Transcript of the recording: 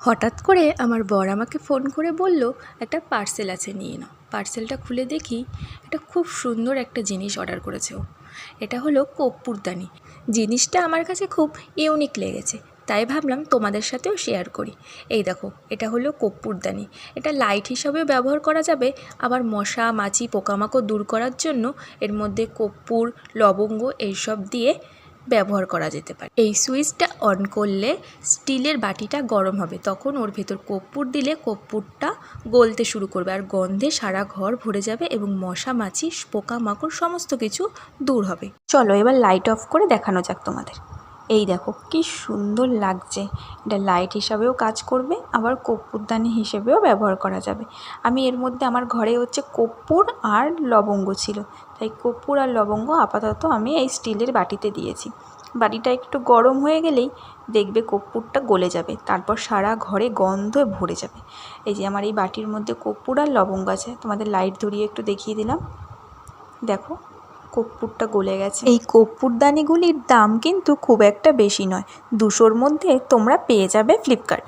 হঠাৎ করে আমার বর আমাকে ফোন করে বলল একটা পার্সেল আছে, নিয়ে নাও। পার্সেলটা খুলে দেখি একটা খুব সুন্দর একটা জিনিস অর্ডার করেছে ও। এটা হলো কর্পূরদানি। জিনিসটা আমার কাছে খুব ইউনিক লেগেছে, তাই ভাবলাম তোমাদের সাথেও শেয়ার করি। এই দেখো, এটা হলো কর্পূরদানি। এটা লাইট হিসাবেও ব্যবহার করা যাবে, আবার মশা মাছি পোকামাকড় দূর করার জন্য এর মধ্যে কর্পূর লবঙ্গ এইসব দিয়ে ব্যবহার করা যেতে পারে। এই সুইচটা অন করলে স্টিলের বাটিটা গরম হবে, তখন ওর ভেতর কর্পূর দিলে কর্পূরটা গলতে শুরু করবে আর গন্ধে সারা ঘর ভরে যাবে এবং মশা মাছি পোকামাকড় সমস্ত কিছু দূর হবে। চলো এবার লাইট অফ করে দেখানো যাক তোমাদের। এই দেখো কি সুন্দর লাগছে। এটা লাইট হিসাবেও কাজ করবে, আবার কর্পূরদানি হিসেবেও ব্যবহার করা যাবে। আমি এর মধ্যে আমার ঘরে হচ্ছে কর্পূর আর লবঙ্গ ছিল, তাই কর্পূর আর লবঙ্গ আপাতত আমি এই স্টিলের বাটিতে দিয়েছি। বাটিটা একটু গরম হয়ে গেলেই দেখবে কর্পূরটা গলে যাবে, তারপর সারা ঘরে গন্ধে ভরে যাবে। এই যে আমার এই বাটির মধ্যে কর্পূর আর লবঙ্গ আছে, তোমাদের লাইট ধরিয়ে একটু দেখিয়ে দিলাম। দেখো কর্পূরটা গলে গেছে। এই কর্পূরদানিগুলির দাম কিন্তু খুব একটা বেশি নয়, 200-র মধ্যে তোমরা পেয়ে যাবে ফ্লিপকার্টে।